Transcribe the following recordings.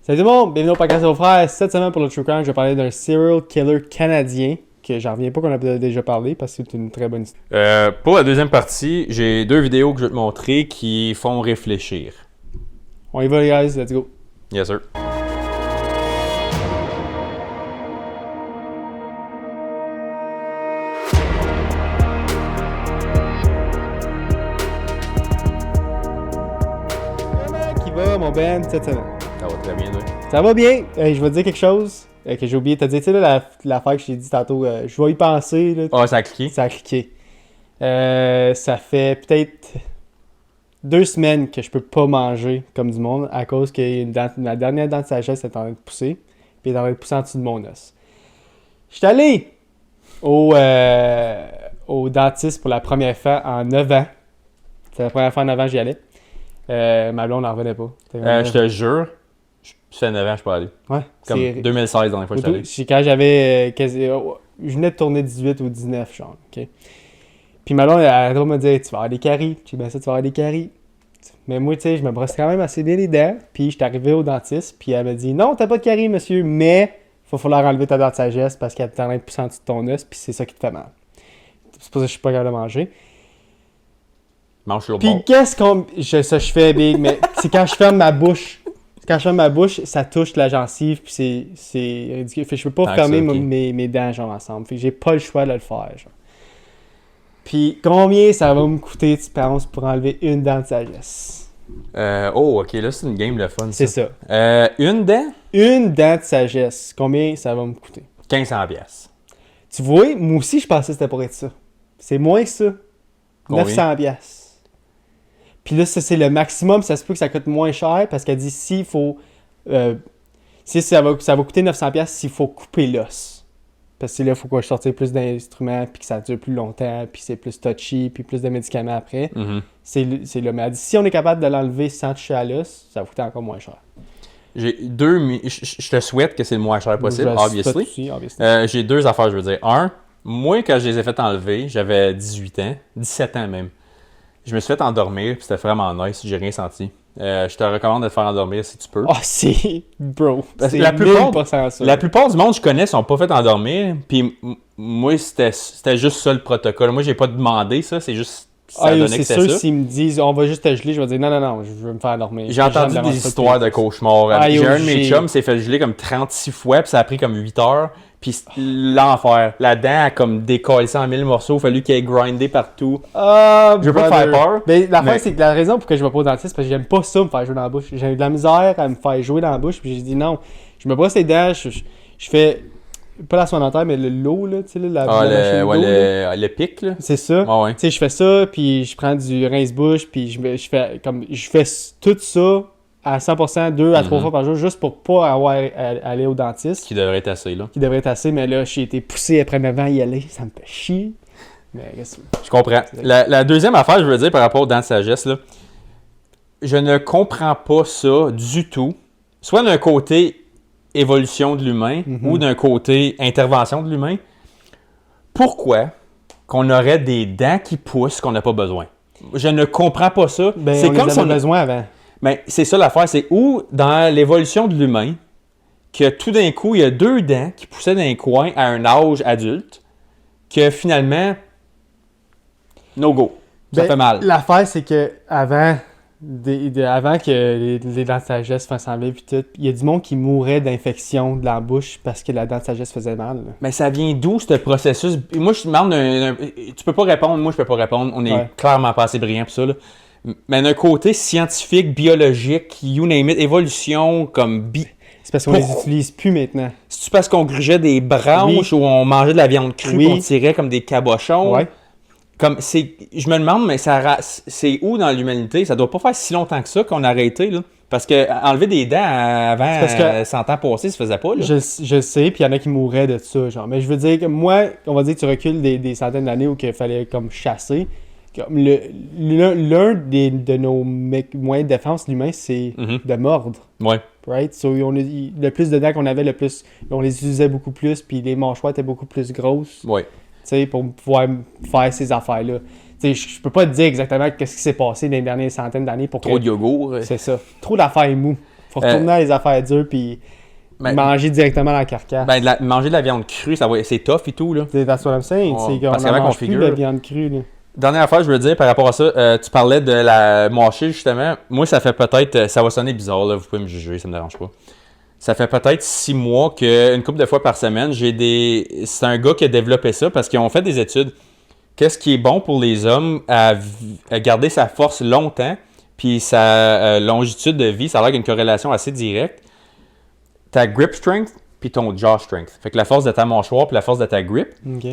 Salut tout le monde, bienvenue au podcast aux frères. Cette semaine pour le True Crime, je vais parler d'un serial killer canadien que j'en reviens pas qu'on a déjà parlé parce que c'est une très bonne histoire. Pour la deuxième partie, j'ai deux vidéos que je vais te montrer qui font réfléchir. On y va les guys, let's go. Yes sir. Comment qui va mon Ben cette semaine? Ça va très bien, oui. Ça va bien, je vais te dire quelque chose que j'ai oublié de te dire. Tu sais là, l'affaire que je t'ai dit tantôt, je vais y penser. Là, Ah, ça a cliqué? Ça a cliqué. Ça fait peut-être 2 semaines que je peux pas manger comme du monde à cause que ma dernière dent de sagesse est en train de pousser. Puis elle est en train de pousser en dessous de mon os. Je suis allé au dentiste pour la première fois en 9 ans. C'est la première fois en 9 ans que j'y allais. Ma blonde n'en revenait pas. Je te jure, ça fait 9 ans que je suis pas allé. Ouais, Comme c'est 2016 la dernière fois que je suis allé. c'est quand j'avais je venais de tourner 18 ou 19, genre, ok? Puis ma blonde, elle arrêtait de me dire, tu vas avoir des caries. J'ai dit, ben ça, tu vas avoir des caries. Mais moi, tu sais, je me brosse quand même assez bien les dents. Puis je suis arrivé au dentiste, puis elle m'a dit, non, t'as pas de caries, monsieur, mais il va falloir enlever ta dent de sagesse parce qu'elle est en train de pousser en dessous de ton os, puis c'est ça qui te fait mal. C'est pour ça que je suis pas capable de manger. Mange sur le Puis bord. qu'est-ce qu'on. Je fais, Big, mais c'est quand je ferme ma bouche. Quand je ferme ma bouche, ça touche la gencive, puis c'est ridicule. Fait que je peux pas Ah, fermer ça, ok. mes dents, genre, ensemble. Fait que j'ai pas le choix de le faire, genre. Puis combien ça va me coûter, tu penses, pour enlever une dent de sagesse? Ok, là c'est une game de fun. C'est ça. Une dent, Une dent de sagesse, combien ça va me coûter? 1500 pièces. Tu vois, moi aussi, je pensais que c'était pour être ça. C'est moins que ça. Combien? 900 pièces. Puis là, ça, c'est le maximum. Ça se peut que ça coûte moins cher parce qu'elle dit s'il faut... si ça va coûter 900 pièces s'il faut couper l'os. Parce que là, il faut que je sorte plus d'instruments, puis que ça dure plus longtemps, puis c'est plus touchy, puis plus de médicaments après. Mhm. C'est là. Mais elle dit si on est capable de l'enlever sans toucher à l'os, ça va coûter encore moins cher. J'ai deux... Je te souhaite que c'est le moins cher possible, Je obviously. pas dessus, obviously. J'ai deux affaires, je veux dire. Un, moi, quand je les ai fait enlever, j'avais 18 ans, 17 ans même. Je me suis fait endormir, puis c'était vraiment nice, j'ai rien senti. Je te recommande de te faire endormir si tu peux. Oh, c'est... Bro, Parce que c'est la plupart- 1000% ça. La plupart du monde que je connais sont pas fait endormir, puis moi, c'était juste ça le protocole. Moi, j'ai pas demandé ça, c'est juste ça Ah, donnait c'est que sûr, c'était ça. s'ils me disent on va juste te geler, je vais dire non, je veux me faire endormir. J'ai entendu des histoires de cauchemars. Ah, J'ai yo, un de mes j'ai- chums s'est fait geler comme 36 fois, puis ça a pris comme 8 heures. Puis l'enfer. La dent a comme décollé en 1000 morceaux. Il a fallu qu'elle ait grindé partout. Ah, Je veux pas te faire peur, Mais l'affaire, mais- c'est que la raison pour que je vais pas au dentiste, c'est parce que j'aime pas ça me faire jouer dans la bouche. J'ai eu de la misère à me faire jouer dans la bouche, puis j'ai dit non. Je me brosse les dents, je fais pas la soie dentaire, mais le lot, là, tu sais, là, la machine d'eau, là. le pic, là. C'est ça. Ah ouais. Tu sais, je fais ça, puis je prends du rince-bouche, puis je fais tout ça à 100%, 2 à 3 fois par jour, juste pour pas avoir à aller au dentiste, Qui devrait être assez, là. qui devrait être assez, mais là, j'ai été poussé après 9 ans à y aller, ça me fait chier. Mais qu'est-ce que Je comprends. La deuxième affaire, je veux dire, par rapport aux dents de sagesse, là, je ne comprends pas ça du tout. Soit d'un côté évolution de l'humain ou d'un côté intervention de l'humain. Pourquoi qu'on aurait des dents qui poussent qu'on n'a pas besoin? Je ne comprends pas ça. Ben, c'est on comme les si avait on a... besoin avant. Mais c'est ça l'affaire, c'est où dans l'évolution de l'humain que tout d'un coup, il y a 2 dents qui poussaient dans un coin à un âge adulte que finalement, no go. Ça Ben, fait mal. L'affaire, c'est que avant que les dents de sagesse fassent enlever puis tout, il y a du monde qui mourait d'infection de la bouche parce que la dent de sagesse faisait mal. Là. Mais ça vient d'où ce processus? Moi, je te demande tu peux pas répondre, moi je peux pas répondre. On est Ouais. clairement pas assez brillant pour ça. Là. Mais d'un côté scientifique, biologique, you name it, évolution, comme C'est parce qu'on les utilise plus maintenant. C'est-tu parce qu'on grugeait des branches ou on mangeait de la viande crue Oui. qu'on tirait comme des cabochons? Ouais. Comme je me demande, mais c'est où dans l'humanité? Ça doit pas faire si longtemps que ça qu'on a arrêté, là. Parce que enlever des dents avant C'est parce que- 100 ans passés, ça se faisait pas, là. Je sais, puis il y en a qui mouraient de ça, genre. Mais je veux dire que moi, on va dire que tu recules des centaines d'années où il fallait comme chasser. Comme l'un de nos moyens de défense, l'humain, c'est de mordre. Ouais. Right? So, le plus de dents qu'on avait, le plus on les utilisait beaucoup plus, puis les mâchoires étaient beaucoup plus grosses, Ouais. tu sais, pour pouvoir faire ces affaires-là. Tu sais, je peux pas te dire exactement qu'est-ce qui s'est passé dans les dernières centaines d'années pour Trop que... de yogourt. C'est ça. Trop d'affaires mous. Faut retourner à les affaires dures puis manger directement dans la carcasse. Manger de la viande crue, c'est tough et tout, là. C'est that's what I'm saying. C'est qu'on ne mange plus de la viande crue, là. Dernière fois, je veux dire, par rapport à ça, tu parlais de la mâcher, justement. Moi, ça fait peut-être... ça va sonner bizarre, là, vous pouvez me juger, ça me dérange pas. Ça fait peut-être 6 mois qu'une couple de fois par semaine, c'est un gars qui a développé ça parce qu'ils ont fait des études. Qu'est-ce qui est bon pour les hommes à garder sa force longtemps puis sa longitude de vie? Ça a l'air qu'il y a une corrélation assez directe. Ta grip strength puis ton jaw strength. Fait que la force de ta mâchoire puis la force de ta grip. OK.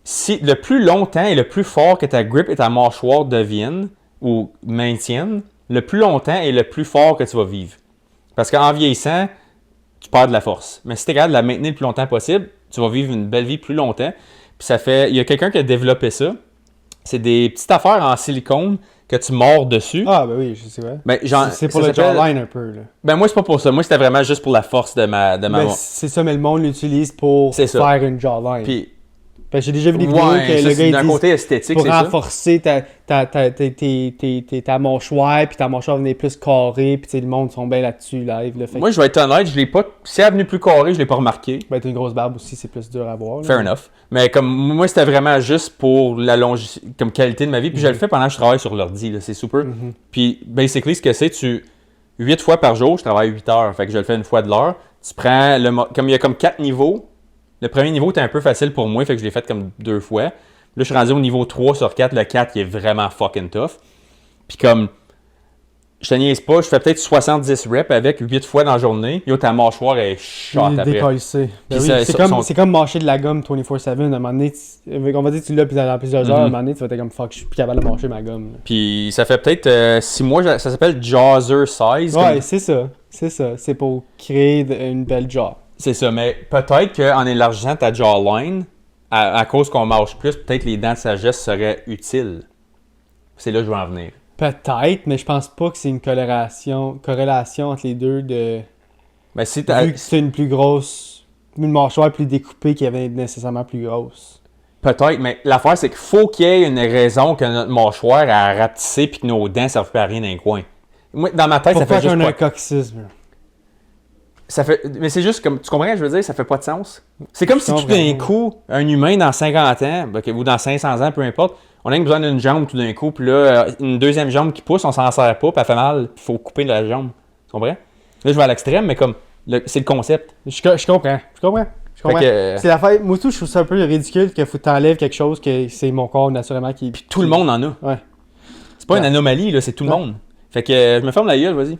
Si le plus longtemps et le plus fort que ta grip et ta mâchoire deviennent ou maintiennent, le plus longtemps et le plus fort que tu vas vivre. Parce qu'en vieillissant, tu perds de la force. Mais si tu es capable de la maintenir le plus longtemps possible, tu vas vivre une belle vie plus longtemps. Puis ça fait... Il y a quelqu'un qui a développé ça. C'est des petites affaires en silicone que tu mords dessus. Ah, ben oui, je sais, ouais. Ben, c'est pour le jawline un peu, là. Ben moi, c'est pas pour ça. Moi, c'était vraiment juste pour la force de ma... C'est ça, mais le monde l'utilise pour faire une jawline. Puis... Ben, j'ai déjà vu des vidéos que le gars il d'un dit côté esthétique, pour renforcer ta mâchoire, puis ta mâchoire venait plus carrée, puis le monde sont bien là-dessus live. Là, moi, je vais être honnête, je l'ai pas... Si elle est venue plus carrée, je l'ai pas remarqué. Ben, t'as une grosse barbe aussi, c'est plus dur à voir. Fair enough. Mais comme moi, c'était vraiment juste pour la comme qualité de ma vie. Puis je le fais pendant que je travaille sur l'ordi, là, c'est super. Puis, basically, ce que c'est, 8 fois par jour, je travaille 8 heures. Fait que je le fais une fois de l'heure. Tu prends comme il y a comme 4 niveaux. Le premier niveau était un peu facile pour moi, fait que je l'ai fait comme 2 fois. Là, je suis rendu au niveau 3 sur 4. Le 4, il est vraiment fucking tough. Puis comme, je te niaise pas, je fais peut-être 70 reps avec 8 fois dans la journée. Yo, ta mâchoire est shot après. Ben oui, c'est comme mâcher de la gomme 24/7. À un moment donné, on va dire que tu l'as dans plusieurs heures. À un moment donné, tu vas être comme fuck, je suis plus capable de mâcher ma gomme. Là. Puis ça fait peut-être 6 mois, ça s'appelle Jawser Size. Ouais, comme... c'est ça. C'est ça. C'est pour créer une belle jaw. C'est ça, mais peut-être qu'en élargissant ta jawline, à cause qu'on mange plus, peut-être les dents de sagesse seraient utiles. C'est là que je veux en venir. Peut-être, mais je pense pas que c'est une corrélation entre les deux de... Ben, si vu que c'est une plus grosse... Une mâchoire plus découpée qui avait nécessairement plus grosse. Peut-être, mais l'affaire, c'est qu'il faut qu'il y ait une raison que notre mâchoire a rapetissé puis que nos dents ne servent plus à rien dans les coins. Moi, dans ma tête, pourquoi ça fait juste pas... un coxisme? Mais c'est juste comme... Tu comprends ce que je veux dire? Ça fait pas de sens. C'est comme si tout d'un coup, un humain dans 50 ans, ou dans 500 ans, peu importe, on a besoin d'une jambe tout d'un coup, puis là, une deuxième jambe qui pousse, on s'en sert pas, puis elle fait mal, il faut couper la jambe. Tu comprends? Là, je vais à l'extrême, mais comme, c'est le concept. Je comprends. C'est l'affaire... Moi, tout, je trouve ça un peu ridicule qu'il faut que t'enlèves quelque chose que c'est mon corps, naturellement, qui... Puis tout le monde en a. Ouais. C'est pas une anomalie, là, c'est tout le monde. Fait que je me ferme la gueule, vas-y.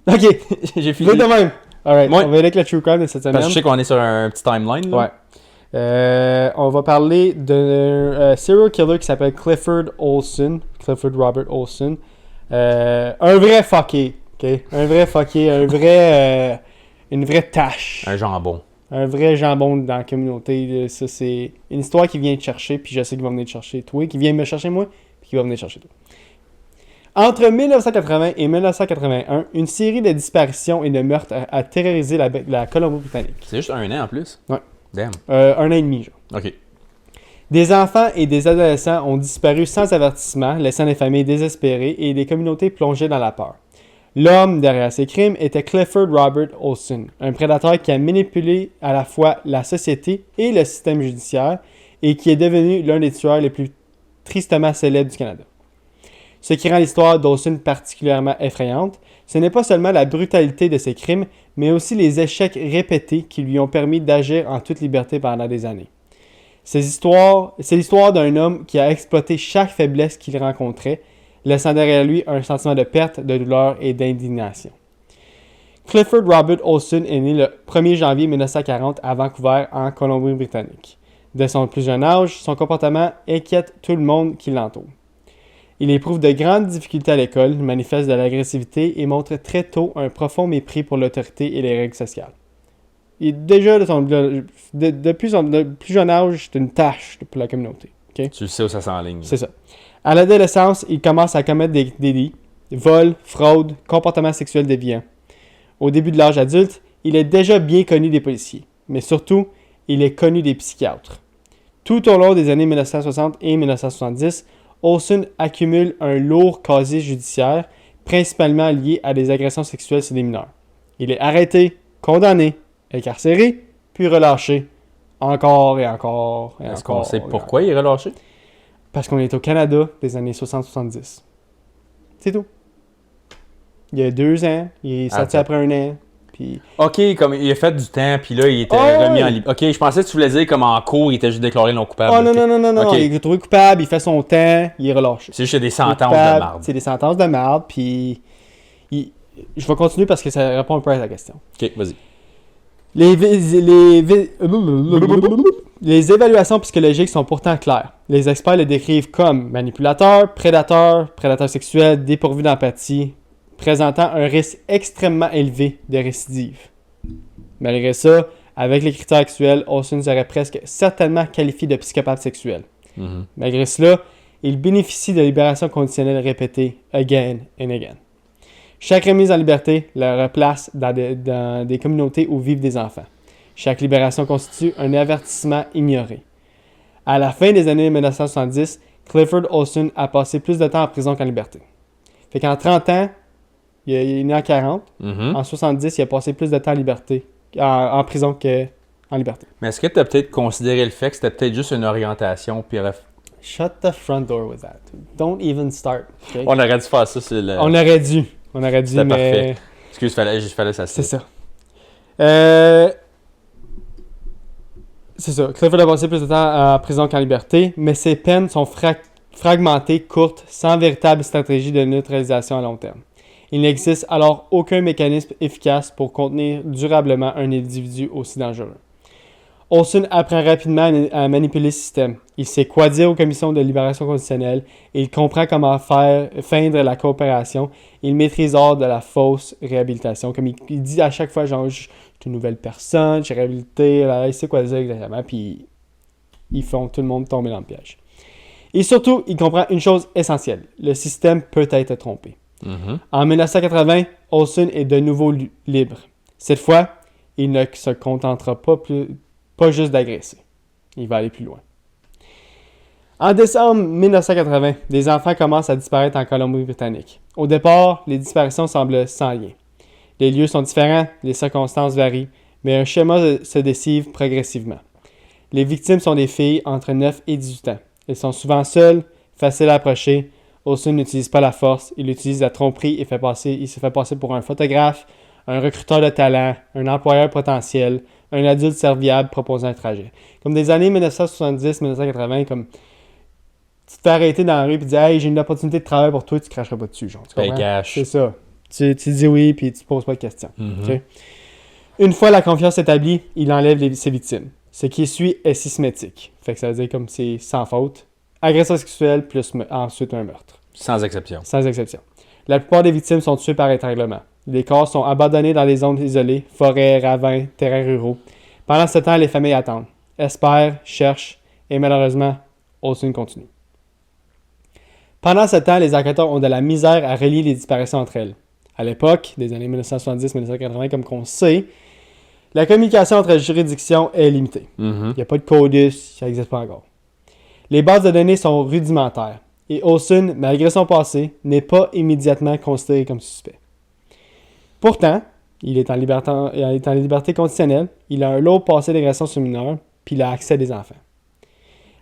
OK. J'ai fini. De même. Alright, on va aller avec le True Crime de cette semaine. Parce que je sais qu'on est sur un petit timeline, là. Ouais. On va parler d'un serial killer qui s'appelle Clifford Robert Olson. Un vrai fucké, ok? Un vrai fucké, une vraie tâche. Un jambon. Un vrai jambon dans la communauté. Ça, c'est une histoire qui vient te chercher, puis je sais qu'il va venir te chercher toi, qui vient me chercher moi, puis qui va venir te chercher toi. Entre 1980 et 1981, une série de disparitions et de meurtres a terrorisé la Colombie-Britannique. C'est juste un an en plus? Ouais. Damn. 1 an et demi, genre. OK. Des enfants et des adolescents ont disparu sans avertissement, laissant les familles désespérées et les communautés plongées dans la peur. L'homme derrière ces crimes était Clifford Robert Olson, un prédateur qui a manipulé à la fois la société et le système judiciaire et qui est devenu l'un des tueurs les plus tristement célèbres du Canada. Ce qui rend l'histoire d'Olson particulièrement effrayante, ce n'est pas seulement la brutalité de ses crimes, mais aussi les échecs répétés qui lui ont permis d'agir en toute liberté pendant des années. C'est l'histoire d'un homme qui a exploité chaque faiblesse qu'il rencontrait, laissant derrière lui un sentiment de perte, de douleur et d'indignation. Clifford Robert Olson est né le 1er janvier 1940 à Vancouver, en Colombie-Britannique. Dès son plus jeune âge, son comportement inquiète tout le monde qui l'entoure. Il éprouve de grandes difficultés à l'école, manifeste de l'agressivité et montre très tôt un profond mépris pour l'autorité et les règles sociales. Déjà, depuis son plus jeune âge, c'est une tâche pour la communauté. Okay? Tu le sais où ça s'enligne. C'est ça. À l'adolescence, il commence à commettre des délits, vols, fraudes, comportements sexuels déviants. Au début de l'âge adulte, il est déjà bien connu des policiers, mais surtout, il est connu des psychiatres. Tout au long des années 1960 et 1970, Olson accumule un lourd casier judiciaire, principalement lié à des agressions sexuelles sur des mineurs. Il est arrêté, condamné, incarcéré, puis relâché. Encore et encore et Est-ce encore. qu'on sait pourquoi il est relâché? Parce qu'on est au Canada des années 60-70. C'est tout. Il y a 2 ans, il est sorti après 1 an. Puis... OK, comme il a fait du temps, puis là, il était remis en liberté. OK, je pensais que tu voulais dire comme en cours, il était juste déclaré non coupable. Oh non. Okay. Il est trouvé coupable, il fait son temps, il est relâché. C'est juste des sentences de marde. C'est des sentences de marde, puis... Je vais continuer parce que ça répond un peu à ta question. OK, vas-y. Les évaluations psychologiques sont pourtant claires. Les experts le décrivent comme manipulateur, prédateur sexuel, dépourvu d'empathie, présentant un risque extrêmement élevé de récidive. Malgré ça, avec les critères actuels, Olsen serait presque certainement qualifié de psychopathe sexuel. Mm-hmm. Malgré cela, il bénéficie de libération conditionnelle répétée again and again. Chaque remise en liberté le replace dans des communautés où vivent des enfants. Chaque libération constitue un avertissement ignoré. À la fin des années 1970, Clifford Olsen a passé plus de temps en prison qu'en liberté. Fait qu'en 30 ans, il est né en 40. Mm-hmm. En 70, il a passé plus de temps en prison qu'en liberté. Mais est-ce que tu as peut-être considéré le fait que c'était peut-être juste une orientation, puis Shut the front door with that. Don't even start. Okay? on aurait dû faire ça sur le... On aurait dû, C'était mais... parfait. Excuse, fallait ça. C'est ça. C'est ça. Clifford a passé plus de temps en prison qu'en liberté, mais ses peines sont fragmentées, courtes, sans véritable stratégie de neutralisation à long terme. Il n'existe alors aucun mécanisme efficace pour contenir durablement un individu aussi dangereux. Olsen apprend rapidement à manipuler le système. Il sait quoi dire aux commissions de libération conditionnelle et il comprend comment feindre la coopération. Il maîtrise l'art de la fausse réhabilitation. Comme il dit à chaque fois, genre, je suis une nouvelle personne, j'ai réhabilité, il sait quoi dire exactement, puis ils font tout le monde tomber dans le piège. Et surtout, il comprend une chose essentielle. Le système peut être trompé. Mm-hmm. En 1980, Olsen est de nouveau libre. Cette fois, il ne se contentera pas juste d'agresser. Il va aller plus loin. En décembre 1980, des enfants commencent à disparaître en Colombie-Britannique. Au départ, les disparitions semblent sans lien. Les lieux sont différents, les circonstances varient, mais un schéma se dessine progressivement. Les victimes sont des filles entre 9 et 18 ans. Elles sont souvent seules, faciles à approcher. Olsen n'utilise pas la force, il utilise la tromperie et il se fait passer pour un photographe, un recruteur de talent, un employeur potentiel, un adulte serviable proposant un trajet. Comme des années 1970-1980, comme tu te fais arrêter dans la rue et tu dis « Hey, j'ai une opportunité de travail pour toi, tu ne cracheras pas dessus. » Genre, tu comprends? cash. C'est ça. Tu dis oui puis tu ne poses pas de questions. Mm-hmm. Okay? Une fois la confiance établie, il enlève ses victimes. Ce qui suit est systématique. Fait que ça veut dire comme c'est sans faute. Agression sexuelle plus ensuite un meurtre. Sans exception. Sans exception. La plupart des victimes sont tuées par étranglement. Les corps sont abandonnés dans des zones isolées, forêts, ravins, terrains ruraux. Pendant ce temps, les familles attendent, espèrent, cherchent et malheureusement, Olsen continue. Pendant ce temps, les enquêteurs ont de la misère à relier les disparitions entre elles. À l'époque, des années 1970-1980, comme qu'on sait, la communication entre les juridictions est limitée. Mm-hmm. Il n'y a pas de codus, ça n'existe pas encore. Les bases de données sont rudimentaires et Olsen, malgré son passé, n'est pas immédiatement considéré comme suspect. Pourtant, il est en liberté conditionnelle, il a un lourd passé d'agression sur mineurs, puis il a accès à des enfants.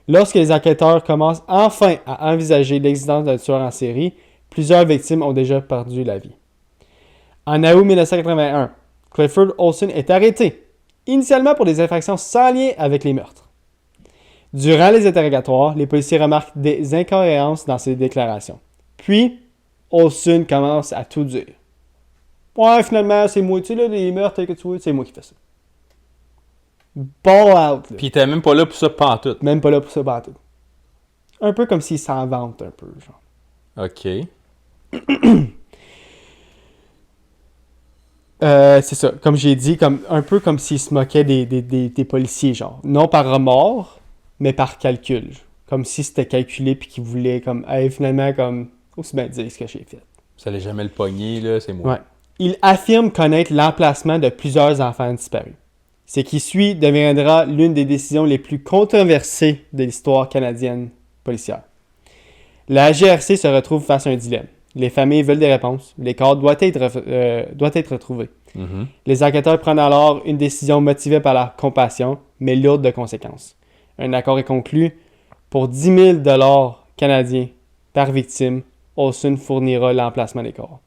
Lorsque les enquêteurs commencent enfin à envisager l'existence d'un tueur en série, plusieurs victimes ont déjà perdu la vie. En août 1981, Clifford Olsen est arrêté, initialement pour des infractions sans lien avec les meurtres. Durant les interrogatoires, les policiers remarquent des incohérences dans ses déclarations. Puis, Olsen commence à tout dire. Ouais, finalement, c'est moi, tu sais, là, les meurtres que tu vois, c'est moi qui fais ça. Ball out, là. Puis t'es même pas là pour ça pantoute. Même pas là pour ça, pantoute. Un peu comme s'il s'en vante un peu, genre. OK. C'est ça, comme j'ai dit, un peu comme s'il se moquait des policiers, genre. Non par remords, mais par calcul. Comme si c'était calculé puis qu'il voulait, comme, hey, finalement, comme, aussi bien dire ce que j'ai fait. Ça allait jamais le pogner, là, c'est moi. Ouais. Il affirme connaître l'emplacement de plusieurs enfants disparus. Ce qui suit deviendra l'une des décisions les plus controversées de l'histoire canadienne policière. La GRC se retrouve face à un dilemme. Les familles veulent des réponses. Les corps doivent être retrouvés. Mhm. Les enquêteurs prennent alors une décision motivée par la compassion, mais lourde de conséquences. Un accord est conclu. Pour 10 000 $ canadiens par victime, Olson fournira l'emplacement des corps.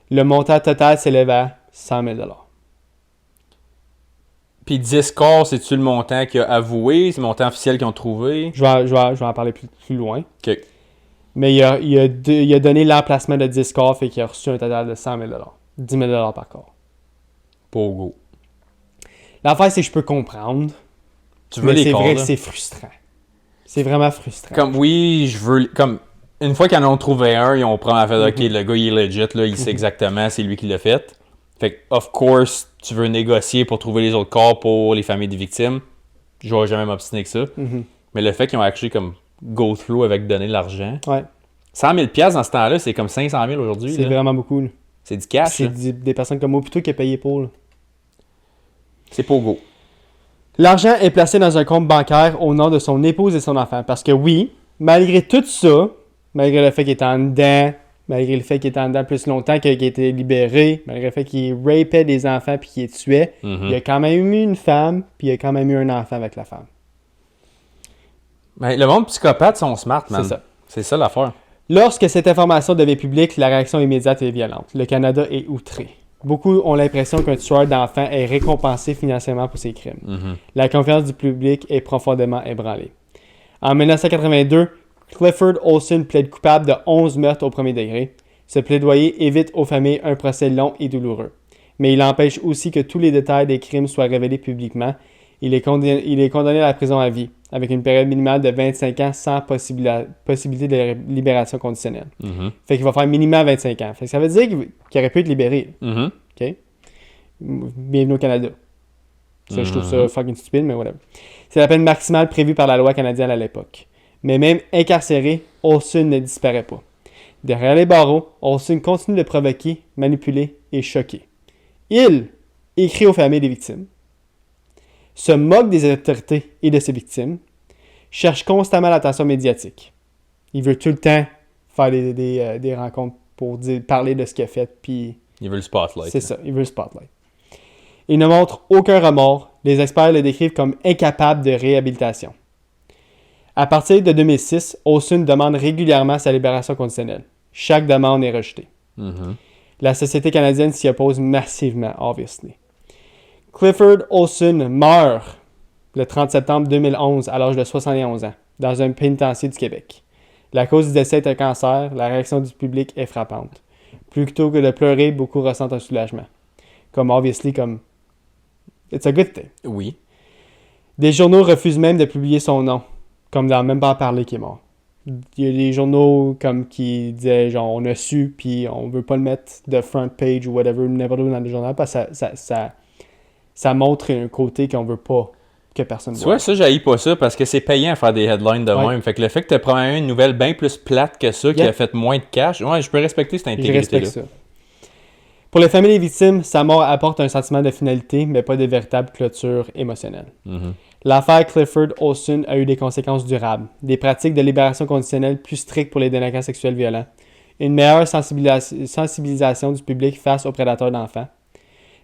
Le montant total s'élève à 100 000 $. Puis 10 corps, c'est-tu le montant qu'il a avoué? C'est le montant officiel qu'ils ont trouvé? Je vais en parler plus loin. OK. Mais il a donné l'emplacement de 10 corps, fait qu'il a reçu un total de 100 000 $. 10 000 $ par corps. Pogo. L'affaire, c'est que je peux comprendre. Tu veux Mais les c'est corps, vrai là? que c'est frustrant. C'est vraiment frustrant. Comme, oui, je veux... Comme, une fois qu'ils en ont trouvé un, ils ont pris en fait, OK, le gars, il est legit, là, il sait exactement, c'est lui qui l'a fait. Fait que, of course, tu veux négocier pour trouver les autres corps pour les familles des victimes. Je vais jamais m'obstiner que ça. Mhm. Mais le fait qu'ils ont actually comme go through avec donner l'argent. Ouais. 100 000 $ dans ce temps-là, c'est comme 500 000 aujourd'hui. C'est là. vraiment beaucoup. Là. C'est du cash. C'est là. des personnes comme moi plutôt qui a payé pour. Là. C'est pogo. L'argent est placé dans un compte bancaire au nom de son épouse et son enfant. Parce que oui, malgré tout ça, malgré le fait qu'il était en dedans, malgré le fait qu'il était en dedans plus longtemps qu'il a été libéré, malgré le fait qu'il rapait des enfants puis qu'il les tuait, il a quand même eu une femme puis il a quand même eu un enfant avec la femme. Mais le monde psychopathe sont smart, man. C'est ça. C'est ça l'affaire. Lorsque cette information devient publique, la réaction immédiate est violente. Le Canada est outré. Beaucoup ont l'impression qu'un tueur d'enfants est récompensé financièrement pour ses crimes. La confiance du public est profondément ébranlée. En 1982, Clifford Olson plaide coupable de 11 meurtres au premier degré. Ce plaidoyer évite aux familles un procès long et douloureux. Mais il empêche aussi que tous les détails des crimes soient révélés publiquement. Il est condamné à la prison à vie, avec une période minimale de 25 ans sans possibilité de libération conditionnelle. Fait qu'il va faire minimum 25 ans. Fait que ça veut dire qu'il aurait pu être libéré. OK? Bienvenue au Canada. Ça, je trouve ça fucking stupide, mais whatever. C'est la peine maximale prévue par la loi canadienne à l'époque. Mais même incarcéré, Olson ne disparaît pas. Derrière les barreaux, Olson continue de provoquer, manipuler et choquer. Il écrit aux familles des victimes, se moque des autorités et de ses victimes, cherche constamment l'attention médiatique. Il veut tout le temps faire des rencontres pour parler de ce qu'il a fait, puis Il veut le spotlight. c'est ça, il veut le spotlight. Il ne montre aucun remords. Les experts le décrivent comme incapable de réhabilitation. À partir de 2006, Olson demande régulièrement sa libération conditionnelle. Chaque demande est rejetée. La société canadienne s'y oppose massivement, obviously. Clifford Olson meurt le 30 septembre 2011 à l'âge de 71 ans, dans un pénitencier du Québec. La cause du décès est un cancer, la réaction du public est frappante. Plutôt que de pleurer, beaucoup ressentent un soulagement. Comme, obviously, comme... It's a good thing. Oui. Des journaux refusent même de publier son nom, comme dans Même pas en parler qui est mort. Il y a des journaux comme qui disaient, genre, on a su, puis on veut pas le mettre de front page ou whatever, n'importe où dans le journal, parce que ça montre un côté qu'on veut pas que personne Tu voit. vois, ça, j'haïs pas ça parce que c'est payant à faire des headlines de Ouais. même. Fait que le fait que tu as probablement une nouvelle bien plus plate que ça, qui Yeah. a fait moins de cash, ouais, je peux respecter cette Je intégrité-là. respecte ça. Pour les familles des victimes, sa mort apporte un sentiment de finalité, mais pas de véritable clôture émotionnelle. L'affaire Clifford Olson a eu des conséquences durables, des pratiques de libération conditionnelle plus strictes pour les délinquants sexuels violents, une meilleure sensibilisation du public face aux prédateurs d'enfants,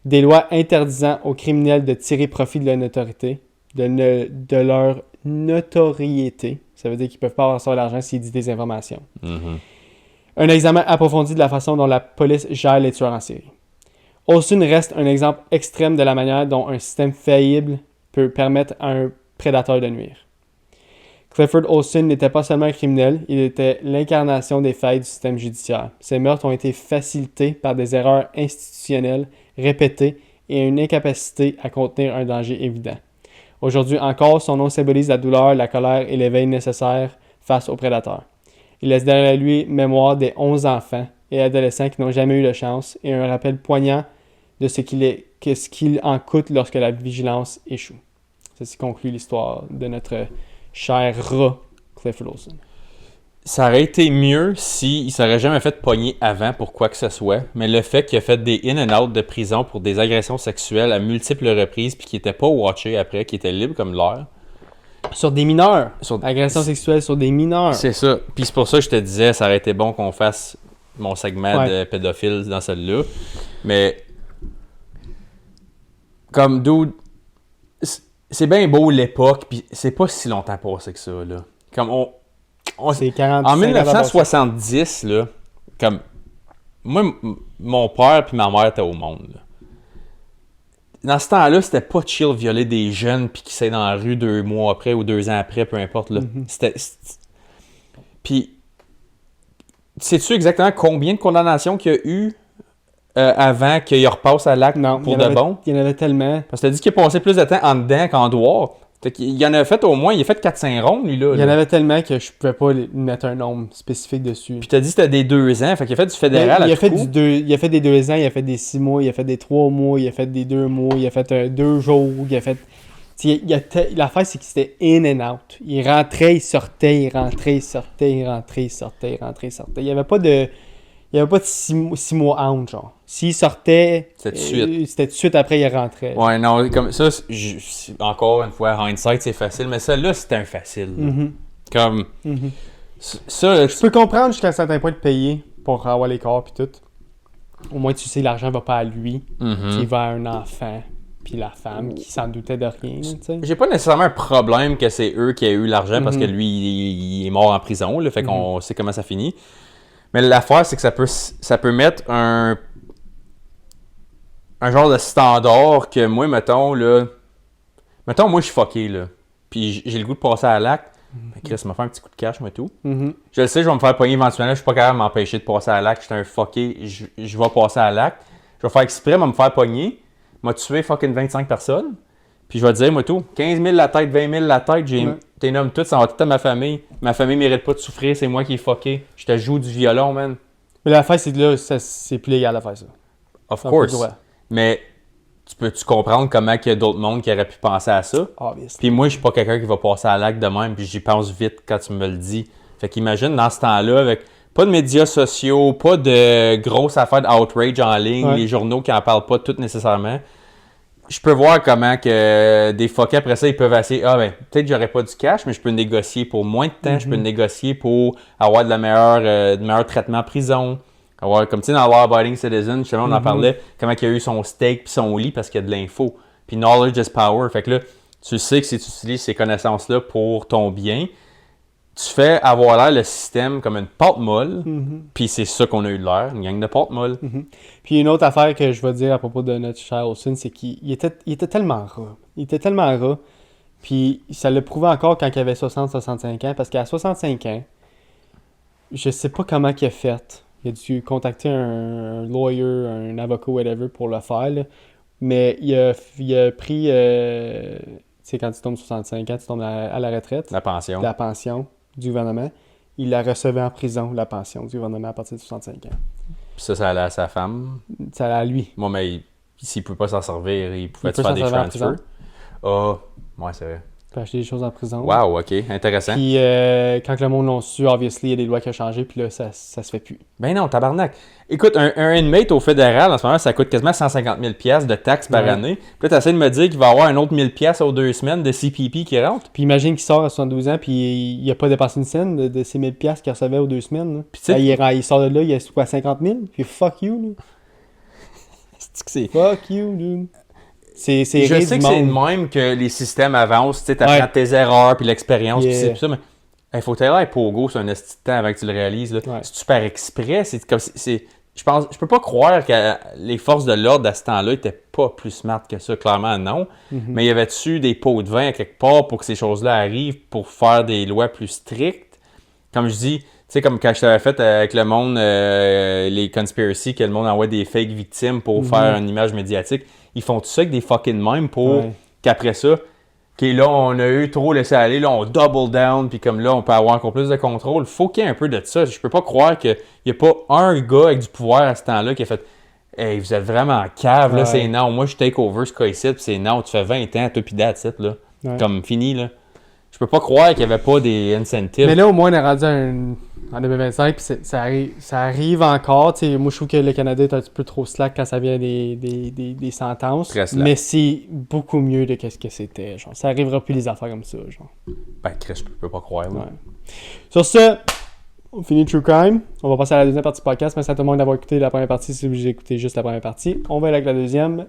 des lois interdisant aux criminels de tirer profit de leur notoriété, de leur notoriété, ça veut dire qu'ils ne peuvent pas avoir ça l'argent s'ils disent des informations. Un examen approfondi de la façon dont la police gère les tueurs en série. Olson reste un exemple extrême de la manière dont un système faillible peut permettre à un prédateur de nuire. Clifford Olson n'était pas seulement un criminel, il était l'incarnation des failles du système judiciaire. Ses meurtres ont été facilités par des erreurs institutionnelles répétées et une incapacité à contenir un danger évident. Aujourd'hui encore, son nom symbolise la douleur, la colère et l'éveil nécessaires face aux prédateurs. Il laisse derrière lui mémoire des 11 enfants et adolescents qui n'ont jamais eu de chance et un rappel poignant de ce qu'il en coûte lorsque la vigilance échoue. Ceci conclut l'histoire de notre cher rat Clifford Olson. Ça aurait été mieux s'il ne s'aurait jamais fait pogner avant pour quoi que ce soit, mais le fait qu'il a fait des in and out de prison pour des agressions sexuelles à multiples reprises puis qu'il n'était pas watché après, qu'il était libre comme l'air, Sur des mineurs. Sur... Agression sexuelle sur des mineurs. C'est ça. Puis c'est pour ça que je te disais, ça aurait été bon qu'on fasse mon segment de pédophile dans celle-là. Mais, comme dude, c'est bien beau l'époque, puis c'est pas si longtemps passé que ça, là. Comme c'est 45 en 1970, là, comme moi, mon père puis ma mère étaient au monde, là. Dans ce temps-là, c'était pas chill violer des jeunes puis qui s'aient dans la rue 2 mois après ou 2 ans après, peu importe, là. C'était... Puis, sais-tu exactement combien de condamnations qu'il y a eu avant qu'il repasse à l'acte pour de bon? Il y en avait tellement. Parce que t'as dit qu'il a passé plus de temps en dedans qu'en dehors. Il en a fait au moins, il a fait 4-5 rondes, lui, là. Il y en avait tellement que je pouvais pas mettre un nombre spécifique dessus. Puis t'as dit que c'était des 2 ans, fait qu'il a fait du fédéral il a fait des 2 ans, il a fait des 6 mois, il a fait des 3 mois, il a fait des 2 mois, il a fait 2 jours, il a fait... L'affaire, c'est que c'était in and out. Il rentrait, il sortait, il rentrait, il sortait, il rentrait, il sortait, il rentrait, il sortait. Il n'y avait pas de 6 mois out, genre. S'il sortait, c'était tout de suite après, il rentrait. Ouais, non, comme ça, encore une fois, hindsight, c'est facile, mais ça, là, c'était un facile. Comme, ça... Je peux comprendre jusqu'à un certain point de payer pour avoir les corps puis tout. Au moins, tu sais, l'argent va pas à lui. Il va à un enfant puis la femme qui s'en doutait de rien, tu sais. J'ai pas nécessairement un problème que c'est eux qui aient eu l'argent parce que lui, il est mort en prison, là, fait qu'on sait comment ça finit. Mais l'affaire, c'est que ça peut mettre un genre de standard que moi, mettons, moi, je suis fucké, là. Puis j'ai le goût de passer à l'acte. Chris m'a fait un petit coup de cash, moi, tout. Je le sais, je vais me faire pogner éventuellement. Je suis pas capable de m'empêcher de passer à l'acte. J'étais un fucké. Je vais passer à l'acte. Je vais faire exprès, me faire pogner. M'a tué fucking 25 personnes. Puis je vais te dire, moi, tout. 15 000 la tête, 20 000 la tête. T'es nomme tout, ça va tout à ma famille. Ma famille mérite pas de souffrir. C'est moi qui est fucké. Je te joue du violon, man. Mais l'affaire, c'est que là, c'est plus légal à faire ça. Of course. Mais tu comprendre comment il y a d'autres mondes qui auraient pu penser à ça? Obviously. Puis moi, je suis pas quelqu'un qui va passer à l'acte de même, puis j'y pense vite quand tu me le dis. Fait qu'imagine, dans ce temps-là, avec pas de médias sociaux, pas de grosses affaires d'outrage en ligne, les journaux qui en parlent pas toutes nécessairement, je peux voir comment que des fuckers après ça, ils peuvent essayer, peut-être que j'aurais pas du cash, mais je peux négocier pour moins de temps, je peux négocier pour avoir de meilleur traitement en prison. Comme tu sais, dans Law Abiding Citizen, justement, on en parlait, comment il a eu son steak puis son lit parce qu'il y a de l'info. Puis knowledge is power. Fait que là, tu sais que si tu utilises ces connaissances-là pour ton bien, tu fais avoir l'air le système comme une pâte molle. Puis c'est ça qu'on a eu de l'air, une gang de pâte molle. Puis une autre affaire que je vais dire à propos de notre cher Olsen, c'est qu'il était tellement ras. Il était tellement ras. Puis ça le prouvait encore quand il avait 60-65 ans. Parce qu'à 65 ans, je sais pas comment il a fait. Il a dû contacter un lawyer, un avocat, whatever, pour le faire. Là. Mais il a pris... tu sais, quand tu tombes 65 ans, tu tombes à la retraite. La pension. La pension du gouvernement. Il la recevait en prison, la pension du gouvernement, à partir de 65 ans. Puis ça allait à sa femme. Ça allait à lui. Moi, mais s'il ne pouvait pas s'en servir, il pouvait faire des transferts. Ah, ouais, c'est vrai. Il peut acheter des choses en prison. Wow, ok, intéressant. Puis quand le monde l'ont su, obviously, il y a des lois qui ont changé, puis là, ça se fait plus. Ben non, tabarnak. Écoute, un inmate au fédéral, en ce moment, ça coûte quasiment 150 000 de taxes par année. Puis là, tu essaies de me dire qu'il va y avoir un autre 1000 aux 2 semaines de CPP qui rentre. Puis imagine qu'il sort à 72 ans, puis il n'a pas dépassé une scène de ces 1000 qu'il recevait aux 2 semaines. Là. Puis il sort de là, il a quoi, 50 000? Puis fuck you, là. C'est... Fuck you, dude. Je sais que c'est de même que les systèmes avancent, tu apprends tes erreurs puis l'expérience puis c'est ça, mais il faut t'aller pogo sur un esti de temps avant que tu le réalises. Là. C'est super exprès, je peux pas croire que les forces de l'ordre à ce temps-là étaient pas plus smart que ça, clairement non. Mais y avait-tu des pots de vin à quelque part pour que ces choses-là arrivent pour faire des lois plus strictes? Comme je dis, tu sais, comme quand je t'avais fait avec le monde, les conspiracies, que le monde envoie des fake victimes pour faire une image médiatique. Ils font tout ça avec des fucking mêmes pour qu'après ça, là, on a eu trop laissé aller, là, on double down, puis comme là, on peut avoir encore plus de contrôle. Faut qu'il y ait un peu de ça. Je peux pas croire qu'il y a pas un gars avec du pouvoir à ce temps-là qui a fait « Hey, vous êtes vraiment cave, là, c'est non. Moi, je take over ce cas-ci, puis c'est non. Tu fais 20 ans, toi, pis that's it, là. Comme fini, là. Je peux pas croire qu'il y avait pas des incentives. Mais là, au moins, on est rendu en 2025, puis ça arrive encore. T'sais, moi, je trouve que le Canada est un petit peu trop slack quand ça vient des sentences. Très slack. Mais c'est beaucoup mieux de ce que c'était. Genre, ça arrivera plus des affaires comme ça. Genre. Ben, Chris, je peux pas croire. Là. Ouais. Sur ce, on finit True Crime. On va passer à la deuxième partie du podcast. Merci à tout le monde d'avoir écouté la première partie. Si vous avez écouté juste la première partie, on va aller avec la deuxième.